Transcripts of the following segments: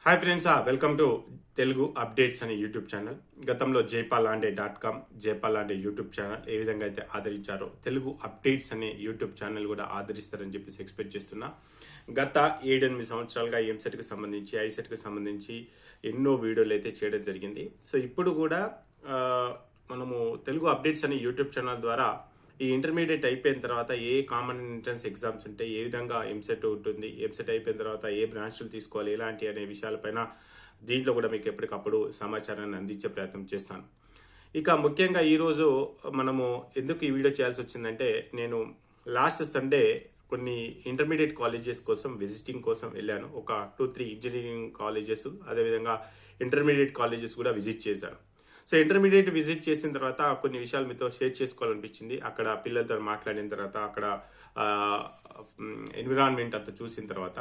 Hi friends, welcome to Telugu updates అనే YouTube channel. గతంలో jaypalanడే.com జైపాలాండే YouTube channel ఏ విధంగా అయితే ఆదరించారో తెలుగు అప్డేట్స్ అనే యూట్యూబ్ ఛానల్ కూడా ఆదరిస్తారని చెప్పేసి ఎక్స్పెక్ట్ చేస్తున్నా. గత 7-8 సంవత్సరాలుగా ఎంసెట్కి సంబంధించి ఐసెట్కి సంబంధించి ఎన్నో వీడియోలు అయితే చేయడం జరిగింది. సో ఇప్పుడు కూడా మనము తెలుగు అప్డేట్స్ అనే యూట్యూబ్ ఛానల్ ద్వారా ఈ ఇంటర్మీడియట్ అయిపోయిన తర్వాత ఏ కామన్ ఎంట్రన్స్ ఎగ్జామ్స్ ఉంటాయి, ఏ విధంగా ఎంసెట్ ఉంటుంది, ఎంసెట్ అయిపోయిన తర్వాత ఏ బ్రాంచ్లు తీసుకోవాలి, ఎలాంటి అనే విషయాలపైన దీంట్లో కూడా మీకు ఎప్పటికప్పుడు సమాచారాన్ని అందించే ప్రయత్నం చేస్తాను. ఇక ముఖ్యంగా ఈరోజు మనము ఎందుకు ఈ వీడియో చేయాల్సి వచ్చిందంటే, నేను లాస్ట్ సండే కొన్ని ఇంటర్మీడియట్ కాలేజెస్ కోసం విజిటింగ్ కోసం వెళ్ళాను. ఒక 2-3 ఇంజనీరింగ్ కాలేజెస్, అదేవిధంగా ఇంటర్మీడియట్ కాలేజెస్ కూడా విజిట్ చేశాను. సో ఇంటర్మీడియట్ విజిట్ చేసిన తర్వాత కొన్ని విషయాలు మీతో షేర్ చేసుకోవాలనిపించింది. అక్కడ పిల్లలతో మాట్లాడిన తర్వాత, అక్కడ ఎన్విరాన్మెంట్ అంతా చూసిన తర్వాత,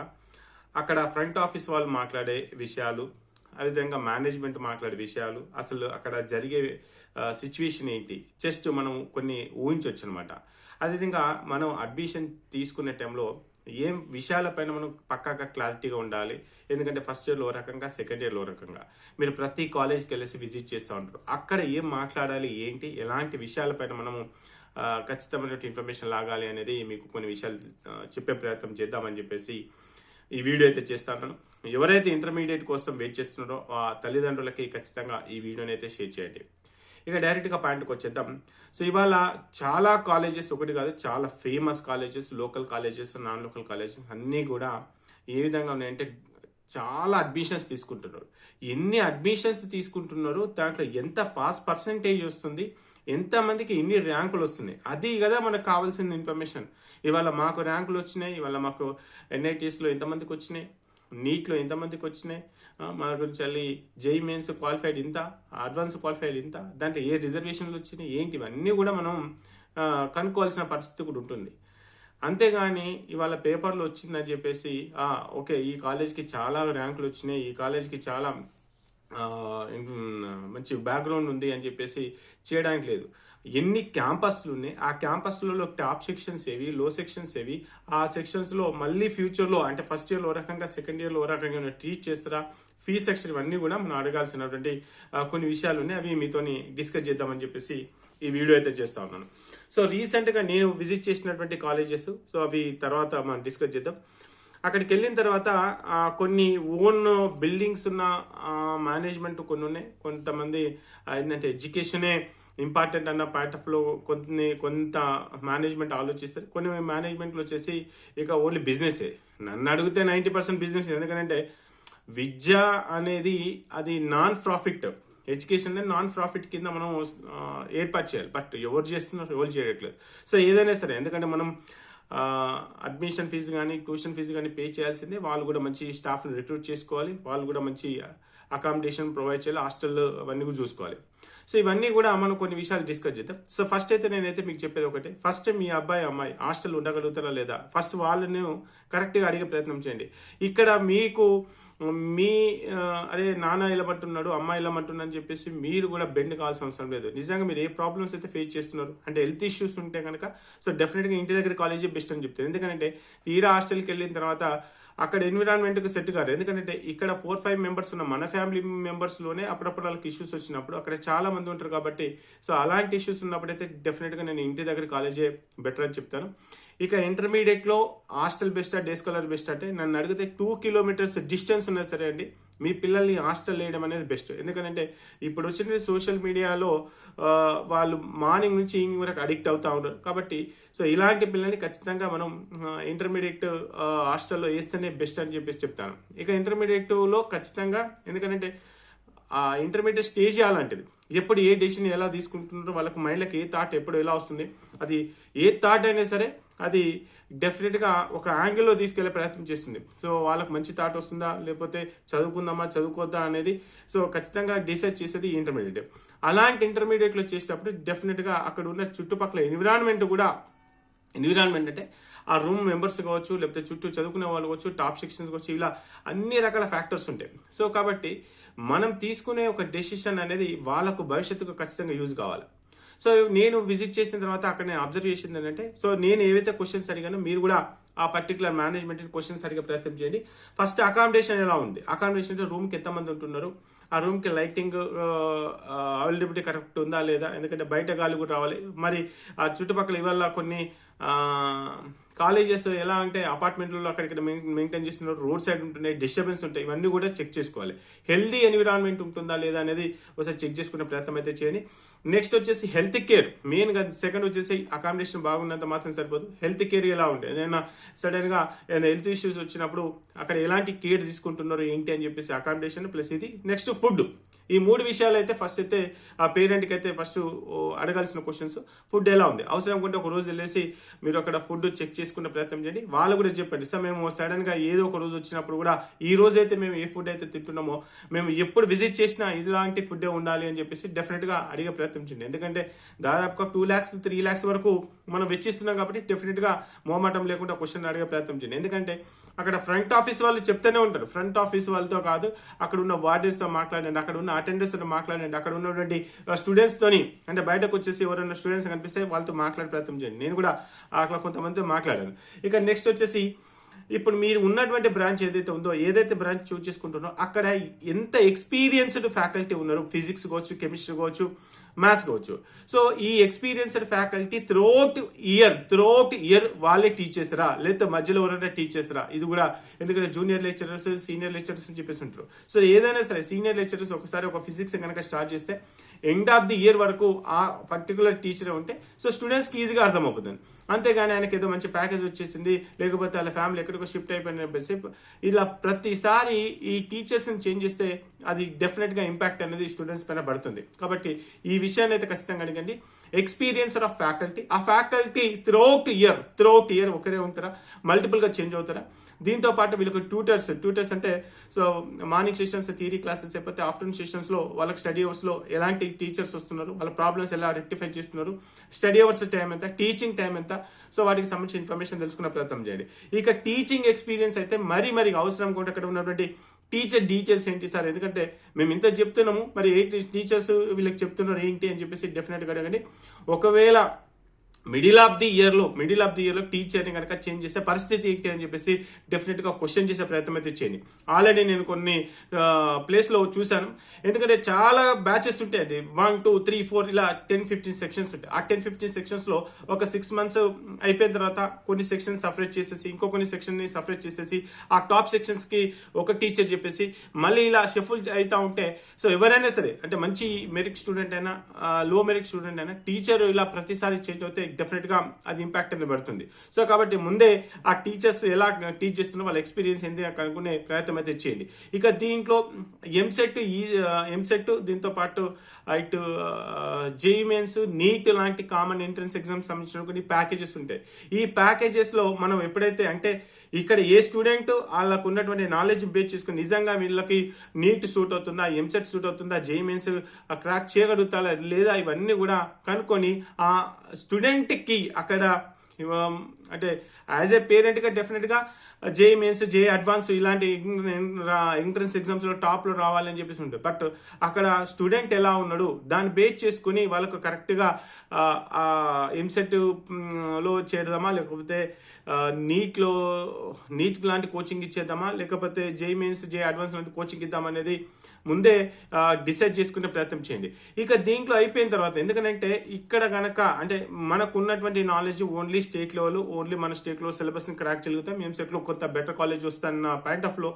అక్కడ ఫ్రంట్ ఆఫీస్ వాళ్ళు మాట్లాడే విషయాలు, అదేవిధంగా మేనేజ్మెంట్ మాట్లాడే విషయాలు, అసలు అక్కడ జరిగే సిచ్యువేషన్ ఏంటి, జస్ట్ మనం కొన్ని ఊహించవచ్చు అనమాట. అదేవిధంగా మనం అడ్మిషన్ తీసుకునే టైంలో ఏం విషయాలపైన మనం పక్కాగా క్లారిటీగా ఉండాలి. ఎందుకంటే ఫస్ట్ ఇయర్లో ఓ రకంగా, సెకండ్ ఇయర్లో ఓ రకంగా. మీరు ప్రతి కాలేజ్కి వెళ్ళేసి విజిట్ చేస్తూ ఉంటారు. అక్కడ ఏం మాట్లాడాలి, ఏంటి, ఎలాంటి విషయాలపైన మనము ఖచ్చితమైన ఇన్ఫర్మేషన్ లాగాలి అనేది మీకు కొన్ని విషయాలు చెప్పే ప్రయత్నం చేద్దామని చెప్పేసి ఈ వీడియో అయితే చేస్తాను. ఎవరైతే ఇంటర్మీడియట్ కోసం వెయిట్ చేస్తున్నారో ఆ తల్లిదండ్రులకి ఖచ్చితంగా ఈ వీడియోని అయితే షేర్ చేయండి. ఇక డైరెక్ట్గా పాయింట్కి వచ్చేద్దాం. సో ఇవాళ చాలా కాలేజెస్, ఒకటి కాదు, చాలా famous colleges, local colleges, non local colleges అన్నీ కూడా ఏ విధంగా ఉన్నాయంటే చాలా అడ్మిషన్స్ తీసుకుంటున్నారు. ఎన్ని అడ్మిషన్స్ తీసుకుంటున్నారు, దాంట్లో ఎంత పాస్ పర్సంటేజ్ వస్తుంది, ఎంతమందికి ఎన్ని ర్యాంకులు వస్తున్నాయి, అది కదా మనకు కావాల్సిన ఇన్ఫర్మేషన్. ఇవాళ మాకు ర్యాంకులు వచ్చినాయి, ఇవాళ మాకు ఎన్ఐటీస్లో ఎంతమందికి వచ్చినాయి, నీట్లో ఎంతమందికి వచ్చినాయి, మా గురించి వెళ్ళి జేఈ మెయిన్స్ క్వాలిఫైడ్ ఇంత, అడ్వాన్స్ క్వాలిఫైడ్ ఇంత, దాంట్లో ఏ రిజర్వేషన్లు వచ్చినాయి ఏంటి, ఇవన్నీ కూడా మనం కనుక్కోవాల్సిన పరిస్థితి కూడా ఉంటుంది. అంతేగాని ఇవాళ పేపర్లో వచ్చిందని చెప్పేసి ఓకే ఈ కాలేజ్కి చాలా ర్యాంకులు వచ్చినాయి, ఈ కాలేజ్కి చాలా మంచి బ్యాక్గ్రౌండ్ ఉంది అని చెప్పేసి చేయడానికి లేదు. ఎన్ని క్యాంపస్లు ఉన్నాయి, ఆ క్యాంపస్లలో టాప్ సెక్షన్స్ ఏవి, లో సెక్షన్స్ ఏవి, ఆ సెక్షన్స్లో మళ్ళీ ఫ్యూచర్లో అంటే ఫస్ట్ ఇయర్లో ఓ రకంగా, సెకండ్ ఇయర్లో ఓ రకంగా ట్రీట్ చేస్తారా, ఫీ సెక్షన్, ఇవన్నీ కూడా మనం అడగాల్సినటువంటి కొన్ని విషయాలు ఉన్నాయి. అవి మీతోని డిస్కస్ చేద్దామని చెప్పేసి ఈ వీడియో అయితే చేస్తా ఉన్నాను. సో రీసెంట్గా నేను విజిట్ చేసినటువంటి కాలేజెస్, సో అవి తర్వాత మనం డిస్కస్ చేద్దాం. అక్కడికి వెళ్ళిన తర్వాత కొన్ని ఓన్ బిల్డింగ్స్ ఉన్న మేనేజ్మెంట్ కొన్ని ఉన్నాయి. కొంతమంది ఏంటంటే ఎడ్యుకేషనే ఇంపార్టెంట్ అన్న పాయింట్ ఆఫ్ లో కొంత మేనేజ్మెంట్ ఆలోచిస్తారు. కొన్ని మేనేజ్మెంట్లు వచ్చేసి ఇక ఓన్లీ బిజినెసే. నన్ను అడిగితే 90% బిజినెస్. ఎందుకంటే విద్య అనేది అది నాన్ ప్రాఫిట్, ఎడ్యుకేషన్ అనేది నాన్ ప్రాఫిట్ కింద మనం ఏర్పాటు చేయాలి. బట్ ఎవరు చేస్తున్నారు, ఎవరు చేయట్లేదు. సో ఏదైనా సరే, ఎందుకంటే మనం అడ్మిషన్ ఫీజు కానీ, ట్యూషన్ ఫీజు కానీ పే చేయాల్సిందే. వాళ్ళు కూడా మంచి స్టాఫ్ని రిక్రూట్ చేసుకోవాలి, వాళ్ళు కూడా మంచి అకామిడేషన్ ప్రొవైడ్ చేయాలి, హాస్టల్ అవన్నీ కూడా చూసుకోవాలి. సో ఇవన్నీ కూడా మనం కొన్ని విషయాలు డిస్కస్ చేద్దాం. సో ఫస్ట్ అయితే నేనైతే మీకు చెప్పేది ఒకటే, ఫస్ట్ మీ అబ్బాయి అమ్మాయి హాస్టల్ ఉండగలుగుతారా లేదా, ఫస్ట్ వాళ్ళని కరెక్ట్గా అడిగే ప్రయత్నం చేయండి. ఇక్కడ మీకు మీ అరే నాన్న వెళ్ళమంటున్నాడు, అమ్మాయి వెళ్ళమంటున్నా అని చెప్పేసి మీరు కూడా బెండ్ కావాల్సిన అవసరం లేదు. నిజంగా మీరు ఏ ప్రాబ్లమ్స్ అయితే ఫేస్ చేస్తున్నారు, అంటే హెల్త్ ఇష్యూస్ ఉంటే కనుక సో డెఫినెట్గా ఇంటి దగ్గర కాలేజీ బెస్ట్ అని చెప్తారు. ఎందుకంటే తీరా హాస్టల్కి వెళ్ళిన తర్వాత అక్కడ ఎన్విరాన్మెంట్కి సెట్ కాదు. ఎందుకంటే ఇక్కడ 4-5 మెంబర్స్ ఉన్న మన ఫ్యామిలీ మెంబర్స్లోనే అప్పుడప్పుడు వాళ్ళకి ఇష్యూస్ వచ్చినప్పుడు అక్కడ చాలా మంది ఉంటారు కాబట్టి, సో అలాంటి ఇష్యూస్ ఉన్నప్పుడైతే డెఫినెట్గా నేను ఇంటి దగ్గర కాలేజే బెటర్ అని చెప్తాను. ఇక ఇంటర్మీడియట్లో హాస్టల్ బెస్టా, డే స్కాలర్ బెస్ట్ అంటే నన్ను అడిగితే 2 కిలోమీటర్స్ డిస్టెన్స్ ఉన్నా సరే అండి, మీ పిల్లల్ని హాస్టల్ వేయడం అనేది బెస్ట్. ఎందుకంటే ఇప్పుడు వచ్చిన సోషల్ మీడియాలో వాళ్ళు మార్నింగ్ నుంచి ఈవినింగ్ వరకు అడిక్ట్ అవుతూ ఉంటారు. కాబట్టి సో ఇలాంటి పిల్లల్ని ఖచ్చితంగా మనం ఇంటర్మీడియట్ హాస్టల్లో వేస్తేనే బెస్ట్ అని చెప్పేసి చెప్తాను. ఇక ఇంటర్మీడియట్లో ఖచ్చితంగా, ఎందుకంటే ఆ ఇంటర్మీడియట్ స్టేజ్ అలాంటిది. ఎప్పుడు ఏ డెసిషన్ ఎలా తీసుకుంటున్నారో, వాళ్ళకి మైండ్లోకి ఏ థాట్ ఎప్పుడు ఎలా వస్తుంది, అది ఏ థాట్ అయినా సరే అది డెఫినెట్గా ఒక యాంగిల్లో తీసుకెళ్లే ప్రయత్నం చేస్తుంది. సో వాళ్ళకి మంచి థాట్ వస్తుందా, లేకపోతే చదువుకుందామా చదువుకోద్దా అనేది సో ఖచ్చితంగా డిసైడ్ చేసేది ఇంటర్మీడియట్. అలాంటి ఇంటర్మీడియట్లో చేసేటప్పుడు డెఫినెట్గా అక్కడ ఉన్న చుట్టుపక్కల ఎన్విరాన్మెంట్ అంటే ఆ రూమ్ మెంబర్స్ కావచ్చు, లేకపోతే చుట్టూ చదువుకునే వాళ్ళు కావచ్చు, టాప్ సెక్షన్స్ కావచ్చు, ఇలా అన్ని రకాల ఫ్యాక్టర్స్ ఉంటాయి. సో కాబట్టి మనం తీసుకునే ఒక డెసిషన్ అనేది వాళ్ళకు భవిష్యత్తుకు ఖచ్చితంగా యూజ్ కావాలి. సో నేను విజిట్ చేసిన తర్వాత అక్కడ నేను అబ్జర్వ్ చేసింది ఏంటంటే, సో నేను ఏవైతే క్వశ్చన్స్ అడిగానో మీరు కూడా ఆ పర్టికులర్ మేనేజ్మెంట్ క్వశ్చన్స్ అడిగే ప్రయత్నం చేయండి. ఫస్ట్ అకామిడేషన్ ఎలా ఉంది, అకామిడేషన్ రూమ్కి ఎంతమంది ఉంటున్నారు, ఆ రూమ్కి లైటింగ్ అవైలబిలిటీ కరెక్ట్ ఉందా లేదా, ఎందుకంటే బయట గాలి కూడా రావాలి. మరి ఆ చుట్టుపక్కల ఇవాళ కొన్ని కాలేజెస్ ఎలా అంటే అపార్ట్మెంట్లలో అక్కడిక్కడ మెయింటైన్ చేస్తున్నారు, రోడ్ సైడ్ ఉంటున్నాయి, డిస్టర్బెన్స్ ఉంటాయి, ఇవన్నీ కూడా చెక్ చేసుకోవాలి. హెల్దీ ఎన్విరాన్మెంట్ ఉంటుందా లేదా అనేది ఒకసారి చెక్ చేసుకునే ప్రయత్నం అయితే చేయండి. నెక్స్ట్ వచ్చేసి హెల్త్ కేర్ మెయిన్గా. సెకండ్ వచ్చేసి అకామిడేషన్ బాగున్నంత మాత్రం సరిపోదు, హెల్త్ కేర్ ఎలా ఉంటుంది, ఏదైనా సడన్గా ఏదైనా హెల్త్ ఇష్యూస్ వచ్చినప్పుడు అక్కడ ఎలాంటి కేర్ తీసుకుంటున్నారు ఏంటి అని చెప్పేసి అకామిడేషన్ ప్లస్ ఇది. Next food. ఈ 3 విషయాలు అయితే ఫస్ట్ అయితే ఆ పేరెంట్కి అయితే ఫస్ట్ అడగాల్సిన క్వశ్చన్స్. ఫుడ్ ఎలా ఉంది, అవసరం ఉంటే ఒక రోజు వెళ్ళేసి మీరు అక్కడ ఫుడ్ చెక్ చేసుకునే ప్రయత్నం చేయండి. వాళ్ళు కూడా చెప్పండి, సార్ మేము సడన్గా ఏదో ఒక రోజు వచ్చినప్పుడు కూడా ఈ రోజు అయితే మేము ఏ ఫుడ్ అయితే తింటున్నామో మేము ఎప్పుడు విజిట్ చేసినా ఇలాంటి ఫుడ్డే ఉండాలి అని చెప్పేసి డెఫినెట్గా అడిగే ప్రయత్నం చేయండి. ఎందుకంటే దాదాపుగా 2 lakhs 3 lakhs వరకు మనం వెచ్చిస్తున్నాం కాబట్టి డెఫినెట్గా మోమాటం లేకుండా క్వశ్చన్ అడిగే ప్రయత్నం చేయండి. ఎందుకంటే అక్కడ ఫ్రంట్ ఆఫీస్ వాళ్ళు చెప్తూనే ఉంటారు, ఫ్రంట్ ఆఫీస్ వాళ్ళతో కాదు, అక్కడ ఉన్న వార్డెన్స్తో మాట్లాడండి, అక్కడ ఉన్న అటెండర్స్తో మాట్లాడండి, అక్కడ ఉన్నటువంటి స్టూడెంట్స్తోని, అంటే బయటకు వచ్చేసి ఎవరైనా స్టూడెంట్స్ కనిపిస్తే వాళ్ళతో మాట్లాడే ప్రయత్నం చేయండి. నేను కూడా అట్లా కొంతమందితో మాట్లాడాను. ఇక నెక్స్ట్ వచ్చేసి ఇప్పుడు మీరు ఉన్నటువంటి బ్రాంచ్ ఏదైతే ఉందో, ఏదైతే బ్రాంచ్ చూస్ చేసుకుంటున్నారో అక్కడ ఎంత ఎక్స్పీరియన్స్డ్ ఫ్యాకల్టీ ఉన్నారు, ఫిజిక్స్ కావచ్చు, కెమిస్ట్రీ కావచ్చు, మ్యాథ్స్ కావచ్చు. సో ఈ ఎక్స్పీరియన్స్డ్ ఫ్యాకల్టీ త్రూఅవుట్ ఇయర్ వాళ్ళే టీచ్ చేస్తారా, లేకపోతే మధ్యలో ఎవరైనా టీచ్ చేస్తారా, ఇది కూడా. ఎందుకంటే జూనియర్ లెక్చరర్స్, సీనియర్ లెక్చరర్స్ అని చెప్పేసి ఉంటారు. సో ఏదైనా సరే సీనియర్ లెక్చరర్స్ ఒకసారి ఒక ఫిజిక్స్ కనుక స్టార్ట్ చేస్తే ఎండ్ ఆఫ్ ది ఇయర్ వరకు ఆ పర్టికులర్ టీచర్ ఉంటే సో స్టూడెంట్స్కి ఈజీగా అర్థమవుతుంది. అంతేగాని ఆయనకి ఏదో మంచి ప్యాకేజ్ వచ్చేసింది, లేకపోతే వాళ్ళ ఫ్యామిలీ ఎక్కడికో షిఫ్ట్ అయిపోయిన చెప్పేసి ఇలా ప్రతిసారి ఈ టీచర్స్ని చేంజ్ చేస్తే అది డెఫినెట్గా ఇంపాక్ట్ అనేది స్టూడెంట్స్ పైన పడుతుంది. కాబట్టి ఈ విషయాన్ని అయితే ఖచ్చితంగా అడగండి. ఎక్స్పీరియన్స్ ఆఫ్ ఫ్యాకల్టీ, ఆ ఫ్యాకల్టీ త్రూఅవుట్ ఇయర్ ఒకరే ఉంటారా, మల్టిపుల్గా చేంజ్ అవుతారా. దీంతో పాటు వీళ్ళకి ట్యూటర్స్ అంటే so morning sessions theory classes అయిపోతే ఆఫ్టర్నూన్ సెషన్స్లో వాళ్ళకి స్టడీ అవర్స్లో ఎలాంటి టీచర్స్ వస్తున్నారు, వాళ్ళ ప్రాబ్లమ్స్ ఎలా రెక్టిఫై చేస్తున్నారు, స్టడీ అవర్స్ టైం ఎంత, టీచింగ్ టైం ఎంత, సో వాటికి సంబంధించిన ఇన్ఫర్మేషన్ తెలుసుకునే ప్రయత్నం చేయండి. ఇక టీచింగ్ ఎక్స్పీరియన్స్ అయితే మరీ అవసరం కూడా అక్కడ ఉన్నటువంటి టీచర్ డీటెయిల్స్ ఏంటి సార్, ఎందుకంటే మేము ఇంత చెప్తున్నాము, మరి ఏ టీచర్స్ వీళ్ళకి చెప్తున్నారు ఏంటి అని చెప్పేసి డెఫినెట్గా అడగండి. ఒకవేళ మిడిల్ ఆఫ్ ది ఇయర్లో టీచర్ని కనుక చేంజ్ చేసే పరిస్థితి ఏంటి అని చెప్పేసి డెఫినెట్గా క్వశ్చన్ చేసే ప్రయత్నం అయితే చేయండి. ఆల్రెడీ నేను కొన్ని ప్లేస్లో చూశాను, ఎందుకంటే చాలా బ్యాచెస్ ఉంటాయి, అది 1 2 3 4 ఇలా 10-15 సెక్షన్స్ ఉంటాయి. ఆ 10-15 సెక్షన్స్లో ఒక 6 months అయిపోయిన తర్వాత కొన్ని సెక్షన్స్ సపరేట్ చేసేసి ఇంకో కొన్ని సెక్షన్ని సపరేట్ చేసేసి ఆ టాప్ సెక్షన్స్కి ఒక టీచర్ చెప్పేసి మళ్ళీ ఇలా షఫుల్ అవుతూ ఉంటే సో ఎవరైనా సరే, అంటే మంచి మెరిట్ స్టూడెంట్ అయినా లో మెరిట్ స్టూడెంట్ అయినా టీచర్ ఇలా ప్రతిసారి చేంజ్ అవుతే డెఫినెట్గా అది ఇంపాక్ట్ అనేది పడుతుంది. సో కాబట్టి ముందే ఆ టీచర్స్ ఎలా టీచ్ చేస్తున్నా వాళ్ళ ఎక్స్పీరియన్స్ ఏంటి కనుక్కునే ప్రయత్నం అయితే చేయండి. ఇక దీంట్లో ఎంసెట్ దీంతో పాటు ఇటు జేఈఈ మెయిన్స్, నీట్ లాంటి కామన్ ఎంట్రన్స్ ఎగ్జామ్స్ సంబంధించిన కొన్ని ప్యాకేజెస్ ఉంటాయి. ఈ ప్యాకేజెస్లో మనం ఎప్పుడైతే అంటే ఇక్కడ ఏ స్టూడెంట్ వాళ్ళకు ఉన్నటువంటి నాలెడ్జ్ బేస్ చేసుకుని నిజంగా వీళ్ళకి నీట్ సూట్ అవుతుందా, ఎంసెట్ సూట్ అవుతుందా, జేఈఈ మెయిన్స్ క్రాక్ చేయగలుగుతారా లేదా, ఇవన్నీ కూడా కనుక్కొని ఆ స్టూడెంట్కి అక్కడ అంటే యాజ్ ఏ పేరెంట్గా డెఫినెట్గా జేఈఈ మెయిన్స్, జేఈఈ అడ్వాన్స్ ఇలాంటి ఎంట్రన్స్ ఎగ్జామ్స్లో టాప్లో రావాలని చెప్పేసి ఉంటుంది. బట్ అక్కడ స్టూడెంట్ ఎలా ఉన్నాడు దాన్ని బేస్ చేసుకుని వాళ్ళకు కరెక్ట్గా ఎంసెట్లో చేరదామా, లేకపోతే నీట్ లాంటి కోచింగ్ ఇచ్చేద్దామా, లేకపోతే జేఈఈ మెయిన్స్, జేఈఈ అడ్వాన్స్ లాంటి కోచింగ్ ఇద్దామనేది ముందే డిసైడ్ చేసుకునే ప్రయత్నం చేయండి. ఇక దీంట్లో అయిపోయిన తర్వాత, ఎందుకంటే ఇక్కడ కనుక అంటే మనకు ఉన్నటువంటి knowledge only state level, only మన స్టేట్లో సిలబస్ని క్రాక్ చేయగలుగుతాం, ఎంసెట్లో కొత్త బెటర్ కాలేజ్ వస్తాయన్న పాయింట్ ఆఫ్ లో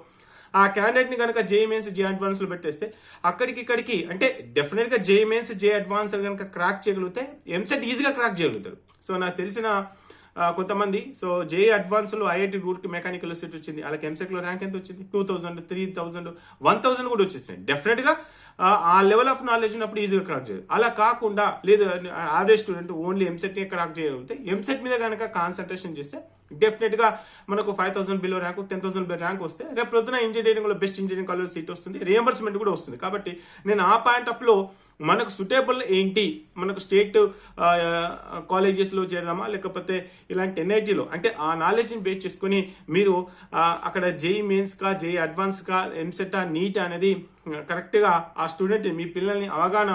ఆ క్యాండిడేట్ని కనుక జేఈఈ మెయిన్స్, జేఈఈ అడ్వాన్స్లో పెట్టేస్తే ఇక్కడికి అంటే డెఫినెట్గా జేఈఈ మెయిన్స్, జేఈఈ అడ్వాన్స్ కనుక క్రాక్ చేయగలిగితే ఎంసెట్ ఈజీగా క్రాక్ చేయగలుగుతారు. సో నాకు తెలిసిన కొంతమంది సో జేఈఈ అడ్వాన్స్లో ఐఐటి రూట్కి మెకానికల్ సీట్ వచ్చింది, వాళ్ళకి ఎంసెట్లో ర్యాంక్ ఎంత వచ్చింది, 2000, 3000, 1000 కూడా వచ్చేసింది. డెఫినెట్గా ఆ లెవెల్ ఆఫ్ నాలెడ్జ్ ఉన్నప్పుడు ఈజీగా క్రాక్ చేయదు. అలా కాకుండా లేదు యావరేజ్ స్టూడెంట్ ఓన్లీ ఎంసెట్ని క్రాక్ చేయగలిగితే ఎంసెట్ మీద కనుక కాన్సన్ట్రేషన్ చేస్తే డెఫినెట్గా మనకు 5000 బిలో ర్యాంక్, 10,000 బిలో ర్యాంక్ వస్తే రేపు ప్రొద్దున ఇంజనీరింగ్లో బెస్ట్ ఇంజనీరింగ్ కాలేజ్ సీట్ వస్తుంది, రియంబర్స్మెంట్ కూడా వస్తుంది. కాబట్టి నేను ఆ పాయింట్ ఆఫ్ లో మనకు సూటబుల్ ఏంటి, మనకు స్టేట్ కాలేజెస్లో చేరదామా, లేకపోతే ఇలాంటి ఎన్ఐటీలో, అంటే ఆ నాలెడ్జ్ని బేస్ చేసుకుని మీరు అక్కడ జేఈఈ మెయిన్స్కా, జేఈఈ అడ్వాన్స్కా, ఎంసెట్, నీట్ అనేది కరెక్ట్గా ఆ స్టూడెంట్ మీ పిల్లల్ని అవగాహన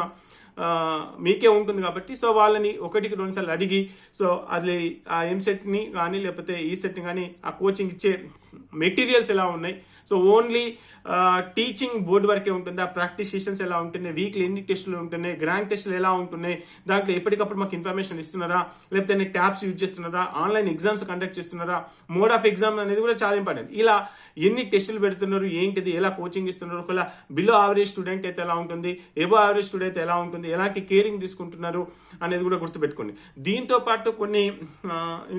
మీకే ఉంటుంది కాబట్టి సో వాళ్ళని ఒకటికి 2 సార్లు అడిగి సో అది ఆ ఎంసెట్ని కానీ లేకపోతే ఈ సెట్ని కానీ ఆ కోచింగ్ ఇచ్చే మెటీరియల్స్ ఎలా ఉన్నాయి, సో ఓన్లీ టీచింగ్ బోర్డు వరకే ఉంటుంది, ఆ ప్రాక్టీస్ సెషన్స్ ఎలా ఉంటున్నాయి, వీక్లీ ఎన్ని టెస్టులు ఉంటున్నాయి, గ్రాండ్ టెస్టులు ఎలా ఉంటున్నాయి, దాంట్లో ఎప్పటికప్పుడు మాకు ఇన్ఫర్మేషన్ ఇస్తున్నారా, లేకపోతే ట్యాబ్స్ యూజ్ చేస్తున్నారా, ఆన్లైన్ ఎగ్జామ్స్ కండక్ట్ చేస్తున్నారా, మోడ్ ఆఫ్ ఎగ్జామ్ అనేది కూడా చాలా ఇంపార్టెంట్. ఇలా ఎన్ని టెస్టులు పెడుతున్నారు, ఏంటిది, ఎలా కోచింగ్ ఇస్తున్నారు, ఒకవేళ బిలో యావరేజ్ స్టూడెంట్ అయితే ఎలా ఉంటుంది, ఎబో యావరేజ్ స్టూడెంట్ అయితే ఎలా ఉంటుంది, ఎలాంటి కేరింగ్ తీసుకుంటున్నారు అనేది కూడా గుర్తుపెట్టుకోండి. దీంతో పాటు కొన్ని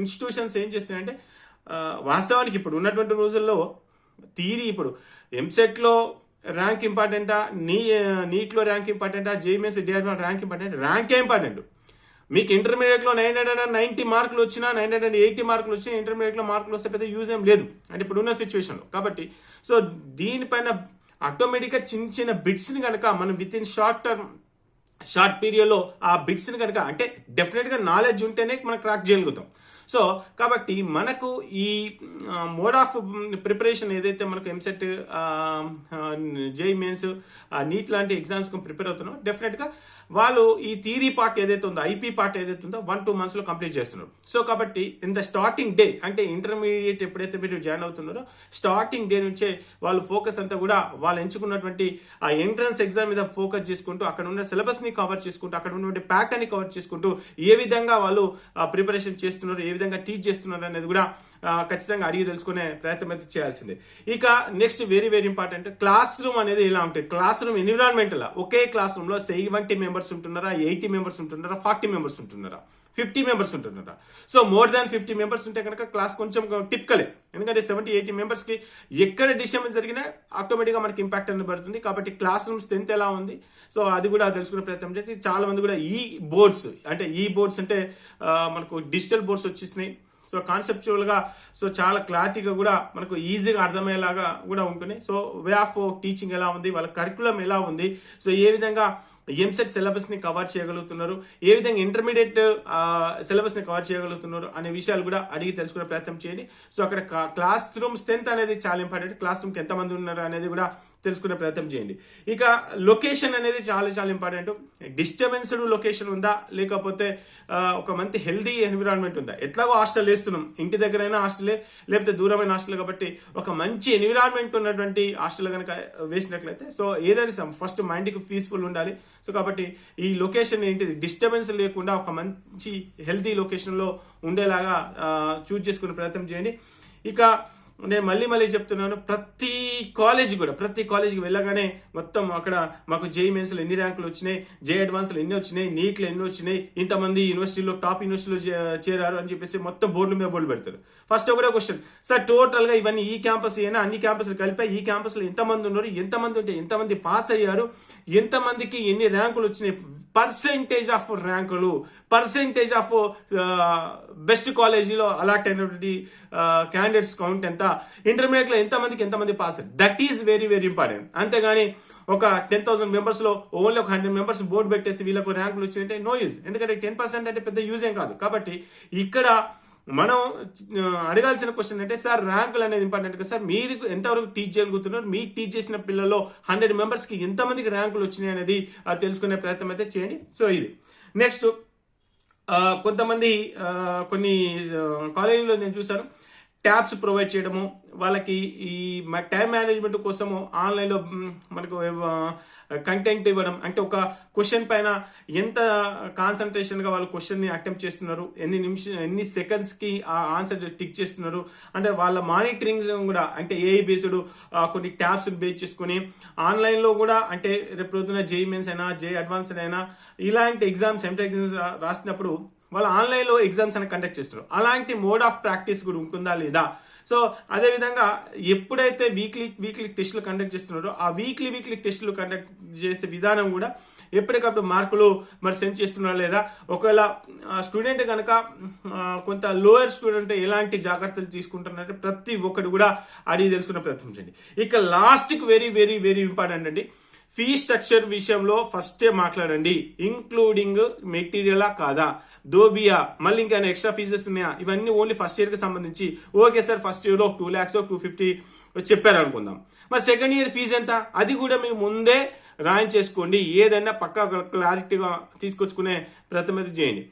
ఇన్స్టిట్యూషన్స్ ఏం చేస్తున్నాయంటే వాస్తవానికి ఇప్పుడు ఉన్నటువంటి రోజుల్లో థియరీ, ఇప్పుడు ఎంసెట్లో ర్యాంక్ ఇంపార్టెంటా, నీట్లో ర్యాంక్ ఇంపార్టెంటా, జేఈమెన్స్ డిఆర్లో ర్యాంక్ ఇంపార్టెంట్, ర్యాంకే ఇంపార్టెంట్. మీకు ఇంటర్మీడియట్లో 990 మార్కులు వచ్చినా 980 మార్కులు వచ్చినా ఇంటర్మీడియట్లో మార్కులు వస్తే పెద్ద యూజ్ ఏం లేదు అంటే ఇప్పుడున్న సిచ్యువేషన్లో. కాబట్టి సో దీనిపైన ఆటోమేటిక్గా చిన్న చిన్న బిట్స్ని కనుక మనం విత్ ఇన్ షార్ట్ పీరియడ్లో ఆ బిట్స్ని కనుక అంటే డెఫినెట్గా నాలెడ్జ్ ఉంటేనే మనం క్రాక్ చేయగలుగుతాం. సో కాబట్టి మనకు ఈ మోడ్ ఆఫ్ ప్రిపరేషన్ ఏదైతే మనకు ఎంసెట్, జేఈ మెయిన్స్, నీట్ లాంటి ఎగ్జామ్స్కి ప్రిపేర్ అవుతున్నారో డెఫినెట్గా వాళ్ళు ఈ థియరీ పార్ట్ ఏదైతే ఉందో, ఐపీ పార్ట్ ఏదైతే ఉందో 1-2 monthsలో కంప్లీట్ చేస్తున్నారు. సో కాబట్టి ఇన్ ద స్టార్టింగ్ డే అంటే ఇంటర్మీడియట్ ఎప్పుడైతే మీరు జాయిన్ అవుతున్నారో స్టార్టింగ్ డే నుంచే వాళ్ళు ఫోకస్ అంతా కూడా వాళ్ళు ఎంచుకున్నటువంటి ఆ ఎంట్రన్స్ ఎగ్జామ్ మీద ఫోకస్ చేసుకుంటూ అక్కడ ఉన్న సిలబస్ని కవర్ చేసుకుంటూ అక్కడ ఉన్నటువంటి ప్యాటర్న్ని కవర్ చేసుకుంటూ ఏ విధంగా వాళ్ళు ప్రిపరేషన్ చేస్తున్నారు, ఏ విధంగా టీచ్ చేస్తున్నారు అనేది కూడా ఖచ్చితంగా అడిగి తెలుసుకునే ప్రయత్నం అయితే చేయాల్సిందే. ఇక next very very important, class room అనేది ఎలా ఉంటుంది, క్లాస్ రూమ్ ఎన్విరాన్మెంట్ లా ఒకే క్లాస్ రూమ్ లో 70 మెంబర్స్ ఉంటున్నారా, 80 మెంబర్స్ ఉంటున్నారా, 40 మెంబర్స్ ఉంటున్నారా, 50 మెంబర్స్ ఉంటున్నారా. సో మోర్ దాన్ 50 మెంబర్స్ ఉంటే కనుక క్లాస్ కొంచెం టిప్కలే, ఎందుకంటే 70-80 మెంబర్స్ కి ఎక్కడ డిస్టర్బెన్స్ జరిగినా ఆటోమేటిక్గా మనకి ఇంపాక్ట్ అనేది పడుతుంది. కాబట్టి క్లాస్ రూమ్ స్ట్రెంత్ ఎలా ఉంది, సో అది కూడా తెలుసుకునే ప్రయత్నం చేసి చాలా మంది కూడా ఈ బోర్డ్స్ అంటే మనకు డిజిటల్ బోర్డ్స్ వచ్చేసినాయి. సో కాన్సెప్చువల్గా సో చాలా క్లారిటీగా కూడా మనకు ఈజీగా అర్థమయ్యేలాగా కూడా ఉంటున్నాయి. సో వే ఆఫ్ టీచింగ్ ఎలా ఉంది, వాళ్ళ కరికులం ఎలా ఉంది, సో ఏ విధంగా ఎంసెట్ సిలబస్ని కవర్ చేయగలుగుతున్నారు, ఏ విధంగా ఇంటర్మీడియట్ సిలబస్ని కవర్ చేయగలుగుతున్నారు అనే విషయాలు కూడా అడిగి తెలుసుకునే ప్రయత్నం చేయండి. సో అక్కడ క్లాస్ రూమ్ స్ట్రెంత్ అనేది చాలా ఇంపార్టెంట్, క్లాస్ రూమ్కి ఎంతమంది ఉన్నారు అనేది కూడా తెలుసుకునే ప్రయత్నం చేయండి. ఇక లొకేషన్ అనేది చాలా చాలా ఇంపార్టెంట్. డిస్టర్బెన్స్డ్ లొకేషన్ ఉందా, లేకపోతే ఒక మంచి హెల్దీ ఎన్విరాన్మెంట్ ఉందా. ఎట్లాగో హాస్టల్ వేస్తున్నాం, ఇంటి దగ్గరైనా హాస్టలే లేకపోతే దూరమైన హాస్టల్, కాబట్టి ఒక మంచి ఎన్విరాన్మెంట్ ఉన్నటువంటి హాస్టల్ కనుక వేసినట్లయితే సో ఏదైనా ఫస్ట్ మైండ్కి పీస్ఫుల్ ఉండాలి. సో కాబట్టి ఈ లొకేషన్ ఏంటిది, డిస్టర్బెన్స్ లేకుండా ఒక మంచి హెల్దీ లొకేషన్లో ఉండేలాగా చూజ్ చేసుకునే ప్రయత్నం చేయండి. ఇక నేను మళ్ళీ చెప్తున్నాను, ప్రతి కాలేజీకి వెళ్ళగానే మొత్తం అక్కడ మాకు జేఈ మెయిన్స్లో ఎన్ని ర్యాంకులు వచ్చినాయి, జే అడ్వాన్స్లో ఎన్ని వచ్చినాయి, నీట్లో ఎన్ని వచ్చినాయి, ఇంతమంది యూనివర్సిటీలో టాప్ యూనివర్సిటీలో చేరారు అని చెప్పేసి మొత్తం బోర్డుల మీద బోర్డు పెడతారు. ఫస్ట్ ఒకటే క్వశ్చన్, సార్ టోటల్గా ఇవన్నీ ఈ క్యాంపస్ అయినా అన్ని క్యాంపస్లు కలిపి ఈ క్యాంపస్లో ఎంతమంది ఉన్నారు, ఎంతమంది ఉంటే ఎంతమంది పాస్ అయ్యారు, ఎంతమందికి ఎన్ని ర్యాంకులు వచ్చినాయి, పర్సెంటేజ్ ఆఫ్ ర్యాంకులు, పర్సెంటేజ్ ఆఫ్ బెస్ట్ కాలేజీలో అలాట్ అయినటువంటి క్యాండిడేట్స్ కౌంట్ ఎంత, ఇంటర్మీడియట్లో ఎంతమంది pass, that is very very important. అంతేగాని ఒక 10,000 మెంబర్స్లో ఓన్లీ ఒక 100 మెంబర్స్ బోర్డు పెట్టేసి వీళ్ళకు ర్యాంకులు వచ్చినాయంటే నో యూజ్, ఎందుకంటే 10% అంటే పెద్ద యూజ్ ఏం కాదు. కాబట్టి ఇక్కడ మనం అడగాల్సిన క్వశ్చన్ అంటే, సార్ ర్యాంకులు అనేది ఇంపార్టెంట్ కదా సార్, మీరు ఎంతవరకు టీచ్ చేయగలుగుతున్నారు, మీకు టీచ్ చేసిన పిల్లల్లో 100 మెంబర్స్కి ఎంతమందికి ర్యాంకులు వచ్చినాయి అనేది తెలుసుకునే ప్రయత్నం అయితే చేయండి. సో ఇది నెక్స్ట్, కొంతమంది కొన్ని కాలేజీలో నేను చూసాను ట్యాబ్స్ ప్రొవైడ్ చేయడము, వాళ్ళకి ఈ టైం మేనేజ్మెంట్ కోసము ఆన్లైన్లో మనకు కంటెంట్ ఇవ్వడం, అంటే ఒక క్వశ్చన్ పైన ఎంత కాన్సన్ట్రేషన్గా వాళ్ళు క్వశ్చన్ని అటెంప్ట్ చేస్తున్నారు, ఎన్ని సెకండ్స్కి ఆ ఆన్సర్ టిక్ చేస్తున్నారు, అంటే వాళ్ళ మానిటరింగ్ కూడా అంటే ఏఐ బేస్డ్ కొన్ని ట్యాబ్స్ బేస్ చేసుకుని ఆన్లైన్లో కూడా, అంటే రేపు పొద్దున జేఈ మెయిన్స్ అయినా జేఈ అడ్వాన్స్డ్ అయినా ఇలాంటి ఎగ్జామ్స్ ఎంటెక్ ఎగ్జామ్స్ రాసినప్పుడు వాళ్ళు ఆన్లైన్లో ఎగ్జామ్స్ అని కండక్ట్ చేస్తున్నారు. అలాంటి మోడ్ ఆఫ్ ప్రాక్టీస్ కూడా ఉంటుందా లేదా. సో అదేవిధంగా ఎప్పుడైతే వీక్లీ టెస్టులు కండక్ట్ చేస్తున్నారో ఆ వీక్లీ టెస్టులు కండక్ట్ చేసే విధానం కూడా ఎప్పటికప్పుడు మార్కులు మరి సెండ్ చేస్తున్నారా లేదా, ఒకవేళ స్టూడెంట్ కనుక కొంత లోయర్ స్టూడెంట్ ఎలాంటి జాగ్రత్తలు తీసుకుంటున్నారంటే ప్రతి ఒక్కటి కూడా అడిగి తెలుసుకునే ప్రయత్నం చేయండి. ఇక లాస్ట్కి వెరీ వెరీ వెరీ ఇంపార్టెంట్ అండి, ఫీ స్ట్రక్చర్ విషయంలో ఫస్టే మాట్లాడండి, ఇంక్లూడింగ్ మెటీరియలా కాదా, దోబియా, మళ్ళీ ఇంకా ఎక్స్ట్రా ఫీజెస్ ఉన్నాయా, ఇవన్నీ ఓన్లీ ఫస్ట్ ఇయర్ కి సంబంధించి. ఓకే సార్ ఫస్ట్ ఇయర్ లో 2 lakhs 250 చెప్పారు అనుకుందాం, మరి సెకండ్ ఇయర్ ఫీజు ఎంత, అది కూడా మీరు ముందే రాయించేసుకోండి. ఏదైనా పక్కా క్లారిటీగా తీసుకొచ్చుకునే ప్రయత్నం అయితే చేయండి.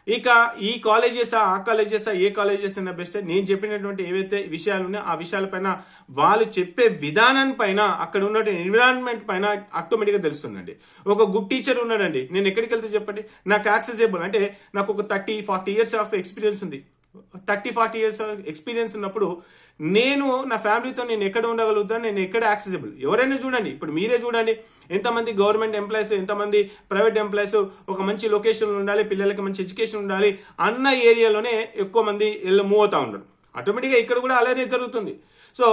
ఇక ఈ కాలేజెస్ ఆ కాలేజెస్ ఏ కాలేజెస్ అయినా బెస్ట్, నేను చెప్పినటువంటి ఏవైతే విషయాలు ఉన్నాయో ఆ విషయాలపైన వాళ్ళు చెప్పే విధానం పైన అక్కడ ఉన్నటువంటి ఎన్విరాన్మెంట్ పైన ఆటోమేటిక్గా తెలుస్తుందండి. ఒక గుడ్ టీచర్ ఉన్నాడండి, నేను ఎక్కడికి వెళ్తే చెప్పండి, నాకు యాక్సెసిబుల్ అంటే నాకు ఒక 30-40 years ఆఫ్ ఎక్స్పీరియన్స్ ఉంది. 30-40 years ఎక్స్పీరియన్స్ ఉన్నప్పుడు నేను నా ఫ్యామిలీతో నేను ఎక్కడ ఉండగలుగుతాను, నేను ఎక్కడ యాక్సెసిబుల్. ఎవరైనా చూడండి, ఇప్పుడు మీరే చూడండి, ఎంతమంది గవర్నమెంట్ ఎంప్లాయీస్, ఎంతమంది ప్రైవేట్ ఎంప్లాయీస్ ఒక మంచి లొకేషన్లో ఉండాలి, పిల్లలకి మంచి ఎడ్యుకేషన్ ఉండాలి అన్న ఏరియాలోనే ఎక్కువ మంది మూవ్ అవుతా ఉన్నారు. ఆటోమేటిక్గా ఇక్కడ కూడా అలానే జరుగుతుంది. సో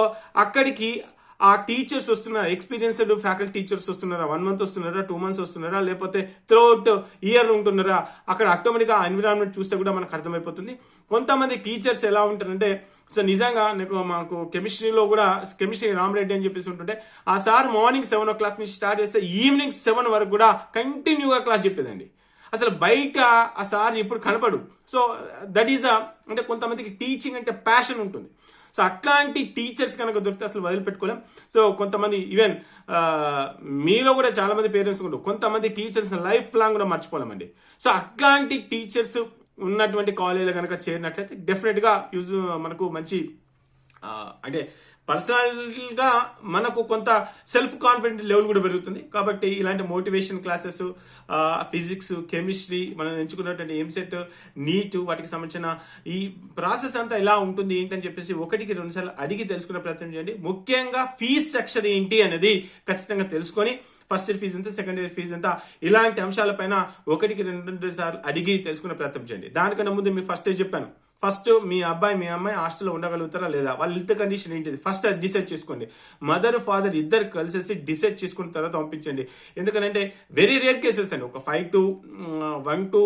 అక్కడికి ఆ టీచర్స్ వస్తున్నారా, ఎక్స్పీరియన్స్డ్ ఫ్యాకల్టీ టీచర్స్ వస్తున్నారా, 1 month వస్తున్నారా, 2 months వస్తున్నారా, లేకపోతే త్రూఅవుట్ ఇయర్ ఉంటున్నారా, అక్కడ ఆటోమేటిక్గా ఆ ఎన్విరాన్మెంట్ చూస్తే కూడా మనకు అర్థమైపోతుంది. కొంతమంది టీచర్స్ ఎలా ఉంటారంటే, సో నిజంగా మాకు కెమిస్ట్రీలో కూడా కెమిస్ట్రీ రామరెడ్డి అని చెప్పేసి ఉంటుంటే, ఆ సార్ మార్నింగ్ 7 o'clock నుంచి స్టార్ట్ చేస్తే ఈవినింగ్ 7 వరకు కూడా కంటిన్యూగా క్లాస్ చెప్పేదండి. అసలు బయట ఆ సార్ ఇప్పుడు కనపడు. సో దట్ ఈస్ ద, అంటే కొంతమందికి టీచింగ్ అంటే ప్యాషన్ ఉంటుంది. సో అట్లాంటి టీచర్స్ కనుక దొరికితే అసలు వదిలిపెట్టుకోలేం. సో కొంతమంది ఈవెన్ మీలో కూడా చాలా మంది పేరెంట్స్ ఉంటారు, కొంతమంది టీచర్స్ లైఫ్ లాంగ్ కూడా మర్చిపోలేమండి. సో అట్లాంటి టీచర్స్ ఉన్నటువంటి కాలేజీలో కనుక చేరినట్లయితే డెఫినెట్గా మనకు మంచి అంటే పర్సనల్గా మనకు కొంత సెల్ఫ్ కాన్ఫిడెంట్ లెవెల్ కూడా పెరుగుతుంది. కాబట్టి ఇలాంటి మోటివేషన్ క్లాసెస్, ఫిజిక్స్, కెమిస్ట్రీ, మనం ఎంచుకున్నటువంటి ఎంసెట్, నీట్, వాటికి సంబంధించిన ఈ ప్రాసెస్ అంతా ఎలా ఉంటుంది ఏంటని చెప్పేసి 1-2 సార్లు అడిగి తెలుసుకునే ప్రయత్నం చేయండి. ముఖ్యంగా ఫీజ్ సెక్షన్ ఏంటి అనేది ఖచ్చితంగా తెలుసుకొని ఫస్ట్ ఇయర్ ఫీజు ఎంత, సెకండ్ ఇయర్ ఫీజు ఎంత, ఇలాంటి అంశాలపైన 1-2 సార్లు అడిగి తెలుసుకునే ప్రయత్నం చేయండి. దానికన్నా ముందు మీరు ఫస్ట్ చెప్పాను, ఫస్ట్ మీ అబ్బాయి మీ అమ్మాయి హాస్టల్లో ఉండగలుగుతారా లేదా, వాళ్ళ హెల్త్ కండిషన్ ఏంటిది ఫస్ట్ అది డిసైడ్ చేసుకోండి. మదర్ ఫాదర్ ఇద్దరు కలిసేసి డిసైడ్ చేసుకున్న తర్వాత పంపించండి. ఎందుకంటే వెరీ రేర్ కేసెస్ అండి, ఒక 1 to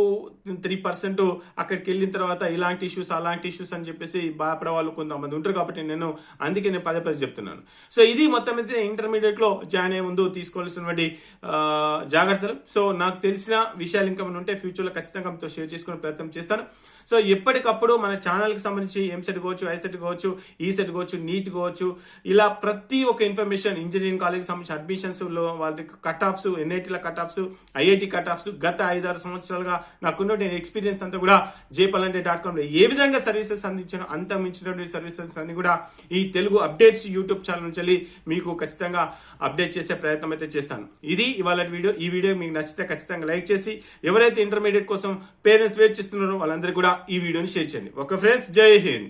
3% అక్కడికి వెళ్ళిన తర్వాత ఇలాంటి ఇష్యూస్ అలాంటి ఇష్యూస్ అని చెప్పేసి బాధపడే వాళ్ళు కొంతమంది ఉంటారు. కాబట్టి నేను పదే చెప్తున్నాను. సో ఇది మొత్తం అయితే ఇంటర్మీడియట్ లో జాయిన్ అయ్యే ముందు తీసుకోవాల్సినటువంటి జాగ్రత్తలు. సో నాకు తెలిసిన విషయాలు ఇంకా ఉంటే ఫ్యూచర్ లో ఖచ్చితంగా మీతో షేర్ చేసుకునే ప్రయత్నం చేస్తాను. సో ఎప్పటికప్పుడు మన ఛానల్కి సంబంధించి ఎంసెట్ కావచ్చు, ఐసెట్ కావచ్చు, ఈసెట్ కావచ్చు, నీట్ కావచ్చు, ఇలా ప్రతి ఒక్క ఇన్ఫర్మేషన్, ఇంజనీరింగ్ కాలేజ్కి సంబంధించి అడ్మిషన్స్ లో వాళ్ళకి కట్ ఆఫ్స్, ఎన్ఐటీల cut offs, IIT cut offs, గత 5-6 సంవత్సరాలుగా నాకున్న ఎక్స్పీరియన్స్ అంతా కూడా jpalantre.com లో ఏ విధంగా సర్వీసెస్ అందించానో అంత మించినటువంటి సర్వీసెస్ అన్ని కూడా ఈ తెలుగు అప్డేట్స్ యూట్యూబ్ ఛానల్ నుంచి మీకు ఖచ్చితంగా అప్డేట్ చేసే ప్రయత్నం అయితే చేస్తాను. ఇది ఇవాళ వీడియో. ఈ వీడియో మీకు నచ్చితే ఖచ్చితంగా లైక్ చేసి, ఎవరైతే ఇంటర్మీడియట్ కోసం పేరెంట్స్ వెయిట్ చేస్తున్నారో వాళ్ళందరికీ కూడా ఈ వీడియోని షేర్ చేయండి. ఓకే ఫ్రెండ్స్, జై హింద్.